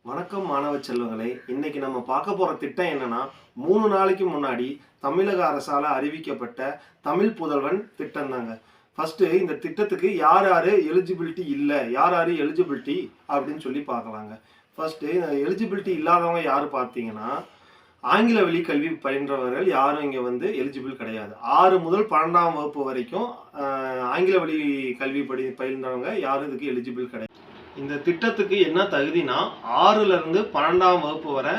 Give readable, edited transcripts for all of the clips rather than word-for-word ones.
வணக்கம் மாணவ செல்வங்களே. இன்னைக்கு நம்ம பார்க்க போற திட்டம் என்னன்னா, 3 நாளைக்கு முன்னாடி தமிழக அரசால அறிவிக்கப்பட்ட தமிழ் புதல்வன் திட்டம் தாங்க. ஃபர்ஸ்ட் இந்த திட்டத்துக்கு யார் யாரு எலிஜிபிலிட்டி இல்ல, யார் யாரு எலிஜிபிலிட்டி அப்படின்னு சொல்லி பார்க்கலாங்க. ஃபர்ஸ்ட் எலிஜிபிலிட்டி இல்லாதவங்க யாரு பார்த்தீங்கன்னா, ஆங்கில வழி கல்வி பயின்றவர்கள் யாரும் இங்க எலிஜிபிள் கிடையாது. 6 முதல் 12ஆம் வகுப்பு வரைக்கும் ஆங்கில வழி கல்வி பயின்றவங்க யாரும் இதுக்கு எலிஜிபிள் கிடையாது. இந்த திட்டத்துக்கு என்ன தகுதினா, 6ல இருந்து 12ஆம் வகுப்பு வரை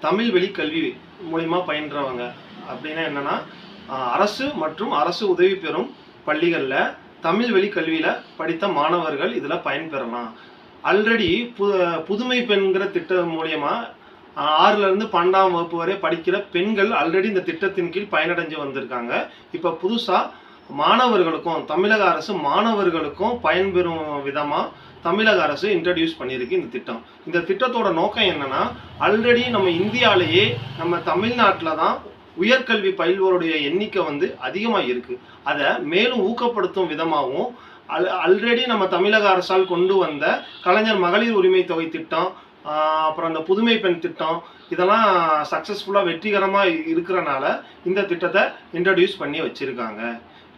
தமிழ் வழி கல்வி மூலிமா பயின்றவங்க. அப்படின்னா என்னன்னா, அரசு மற்றும் அரசு உதவி பெறும் பள்ளிகளில் தமிழ் வழி கல்வியில் படித்த மாணவர்கள் இதில் பயன்பெறலாம். ஆல்ரெடி புதுமை பெண்கிற திட்டம் மூலியமா 6ல இருந்து 12ஆம் வகுப்பு வரை படிக்கிற பெண்கள் ஆல்ரெடி இந்த திட்டத்தின் கீழ் பயனடைஞ்சு வந்திருக்காங்க. இப்போ புதுசாக மாணவர்களுக்கும் தமிழக அரசு மாணவர்களுக்கும் பயன்பெறும் விதமாக தமிழக அரசு இன்ட்ரடியூஸ் பண்ணியிருக்கு இந்த திட்டம். இந்த திட்டத்தோட நோக்கம் என்னன்னா, ஆல்ரெடி நம்ம இந்தியாவிலேயே நம்ம தமிழ்நாட்டில் தான் உயர்கல்வி பயில்வோருடைய எண்ணிக்கை அதிகமாக இருக்குது. அதை மேலும் ஊக்கப்படுத்தும் விதமாகவும் ஆல்ரெடி நம்ம தமிழக அரசால் கொண்டு வந்த கலைஞர் மகளிர் உரிமை தொகை திட்டம், அப்புறம் அந்த புதுமை பெண் திட்டம், இதெல்லாம் சக்ஸஸ்ஃபுல்லாக வெற்றிகரமாக இருக்கிறனால இந்த திட்டத்தை இன்ட்ரடியூஸ் பண்ணி வச்சுருக்காங்க.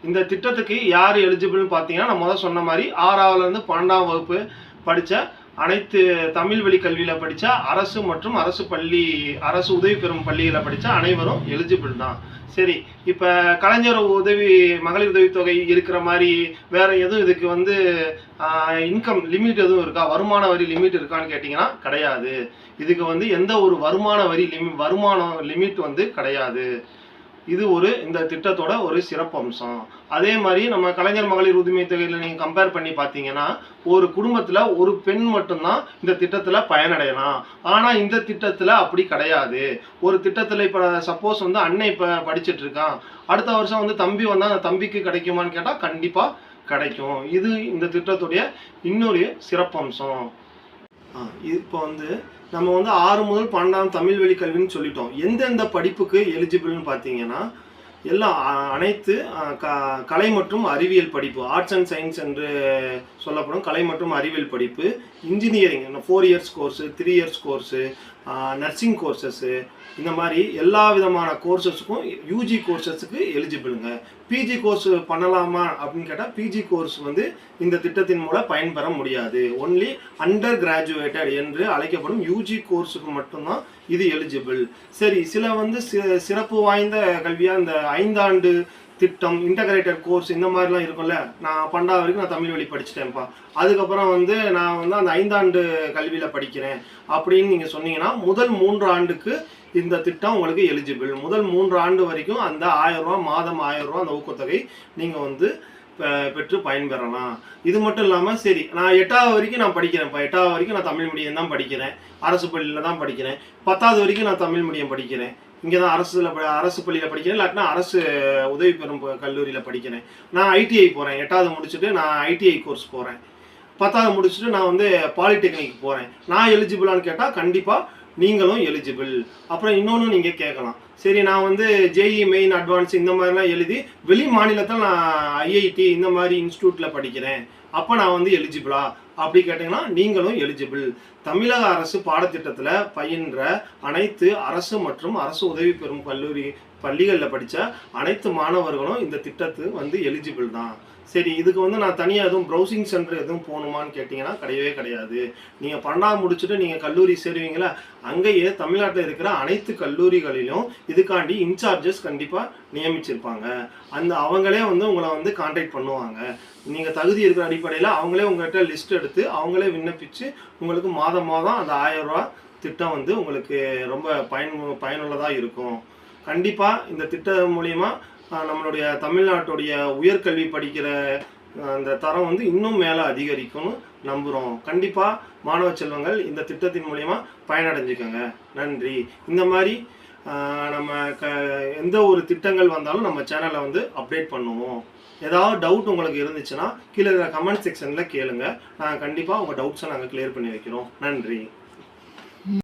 இந்த திட்டத்துக்கு யார் எலிஜிபிள்னு பார்த்தீங்கன்னா, நான் முதல் சொன்ன மாதிரி 6ஆவதுலேருந்து 12ஆம் வகுப்பு படித்த அனைத்து தமிழ் வழி கல்வியில் படித்த அரசு மற்றும் அரசு உதவி பெறும் பள்ளிகளை படித்த அனைவரும் எலிஜிபிள் தான். சரி, இப்போ கலைஞர் மகளிர் உதவித்தொகை இருக்கிற மாதிரி வேற எதுவும் இதுக்கு இன்கம் லிமிட் எதுவும் இருக்கா, வருமான வரி லிமிட் இருக்கான்னு கேட்டிங்கன்னா கிடையாது. இதுக்கு எந்த ஒரு வருமான லிமிட் கிடையாது. இது இந்த திட்டத்தோட ஒரு சிறப்பு அம்சம். அதே மாதிரி நம்ம கலைஞர் மகளிர் உரிமை தொகையில் நீங்கள் கம்பேர் பண்ணி பார்த்தீங்கன்னா, ஒரு குடும்பத்தில் ஒரு பெண் மட்டும்தான் இந்த திட்டத்தில் பயனடையலாம். ஆனால் இந்த திட்டத்தில் அப்படி கிடையாது. ஒரு திட்டத்தில் இப்போ சப்போஸ் அண்ணன் இப்போ படிச்சுட்டு இருக்கான், அடுத்த வருஷம் தம்பி வந்தால் அந்த தம்பிக்கு கிடைக்குமான்னு கேட்டால் கண்டிப்பாக கிடைக்கும். இது இந்த திட்டத்துடைய இன்னொரு சிறப்பு அம்சம். இப்போ நம்ம 6 முதல் 12ஆம் தமிழ் வழி கல்வின்னு சொல்லிட்டோம். எந்தெந்த படிப்புக்கு எலிஜிபிள்னு பார்த்தீங்கன்னா, எல்லாம் அனைத்து கலை மற்றும் அறிவியல் படிப்பு, ஆர்ட்ஸ் அண்ட் சயின்ஸ் என்று சொல்லப்படும் கலை மற்றும் அறிவியல் படிப்பு, engineering 4 years course, 3 years course, nursing கோர்சஸ்ஸு, இந்த மாதிரி எல்லா விதமான கோர்சஸுக்கும் யூஜி கோர்சஸுக்கு எலிஜிபிளுங்க. பிஜி கோர்ஸ் பண்ணலாமா அப்படின்னு கேட்டால், பிஜி கோர்ஸ் இந்த திட்டத்தின் மூலம் பயன்பெற முடியாது. ஒன்லி அண்டர் கிராஜுவேட்டட் என்று அழைக்கப்படும் யூஜி கோர்ஸுக்கு மட்டும்தான் இது எலிஜிபிள். சரி, சில சிறப்பு வாய்ந்த கல்வியாக இந்த 5 ஆண்டு திட்டம், இன்டகிரேட்டட் கோர்ஸ் இந்த மாதிரிலாம் இருக்கும்ல. நான் 12ஆவது வரைக்கும் நான் தமிழ் வழி படிச்சுட்டேன்ப்பா, அதுக்கப்புறம் நான் அந்த 5 ஆண்டு கல்வியில் படிக்கிறேன் அப்படின்னு நீங்கள் சொன்னீங்கன்னா, முதல் 3 ஆண்டுக்கு இந்த திட்டம் உங்களுக்கு எலிஜிபிள். முதல் 3 ஆண்டு வரைக்கும் அந்த 1000 ரூபா, மாதம் 1000 ரூபா அந்த ஊக்கத்தொகை நீங்கள் பெற்று பயன்பெறலாம். இது மட்டும் இல்லாமல், சரி நான் 8ஆவது வரைக்கும் நான் படிக்கிறேன்ப்பா, 8ஆவது வரைக்கும் நான் தமிழ் மீடியம் தான் படிக்கிறேன், அரசு பள்ளியில் தான் படிக்கிறேன், 10ஆவது வரைக்கும் நான் தமிழ் மீடியம் படிக்கிறேன், இங்கே தான் அரசு பள்ளியில் படிக்கிறேன், இல்லாட்டினா அரசு உதவி பெறும் கல்லூரியில் படிக்கிறேன், நான் ஐடிஐ போகிறேன், 8ஆவது முடிச்சுட்டு நான் ஐடிஐ கோர்ஸ் போகிறேன், 10ஆவது முடிச்சுட்டு நான் பாலிடெக்னிக் போகிறேன், நான் எலிஜிபிளான்னு கேட்டால் கண்டிப்பாக நீங்களும் எலிஜிபிள். அப்புறம் இன்னொன்று நீங்கள் கேட்கலாம், சரி நான் ஜேஇ மெயின் அட்வான்ஸ் இந்த மாதிரிலாம் எழுதி வெளி மாநிலத்தில் நான் ஐஐடி இந்த மாதிரி இன்ஸ்டியூட்டில் படிக்கிறேன், அப்போ நான் எலிஜிபிளா அப்படி கேட்டிங்கன்னா நீங்களும் எலிஜிபிள். தமிழக அரசு பாடத்திட்டத்தில் பயின்ற அனைத்து அரசு மற்றும் அரசு உதவி பெறும் பள்ளிகளில் படித்த அனைத்து மாணவர்களும் இந்த திட்டத்துக்கு எலிஜிபிள் தான். சரி, இதுக்கு நான் தனியாக எதுவும் ப்ரௌசிங் சென்டர் எதுவும் போகணுமான்னு கேட்டிங்கன்னா கிடையவே கிடையாது. நீங்கள் 12ஆவது முடிச்சுட்டு நீங்கள் கல்லூரி சேருவீங்களா, அங்கேயே தமிழ்நாட்டில் இருக்கிற அனைத்து கல்லூரிகளிலும் இதுக்காண்டி இன்சார்ஜஸ் கண்டிப்பாக நியமிச்சிருப்பாங்க. அவங்களே உங்களை கான்டாக்ட் பண்ணுவாங்க. நீங்கள் தகுதி இருக்கிற அடிப்படையில் அவங்களே உங்கள்கிட்ட லிஸ்ட் எடுத்து அவங்களே விண்ணப்பித்து உங்களுக்கு மாதம் அந்த 1000 ரூபா திட்டம் உங்களுக்கு ரொம்ப பயனுள்ளதாக இருக்கும். கண்டிப்பாக இந்த திட்டம் மூலிமா நம்மளுடைய தமிழ்நாட்டுடைய உயர்கல்வி படிக்கிற அந்த தரம் இன்னும் மேலே அதிகரிக்கும்னு நம்புகிறோம். கண்டிப்பாக மாணவ செல்வங்கள் இந்த திட்டத்தின் மூலிமா பயனடைஞ்சுக்கோங்க. நன்றி. இந்த மாதிரி நம்ம எந்த ஒரு திட்டங்கள் வந்தாலும் நம்ம சேனலை அப்டேட் பண்ணுவோம். ஏதாவது டவுட் உங்களுக்கு இருந்துச்சுன்னா கீழே இருக்கிற கமெண்ட் செக்ஷனில் கேளுங்க. நாங்கள் கண்டிப்பாக உங்கள் டவுட்ஸை நாங்கள் கிளியர் பண்ணி வைக்கிறோம். நன்றி.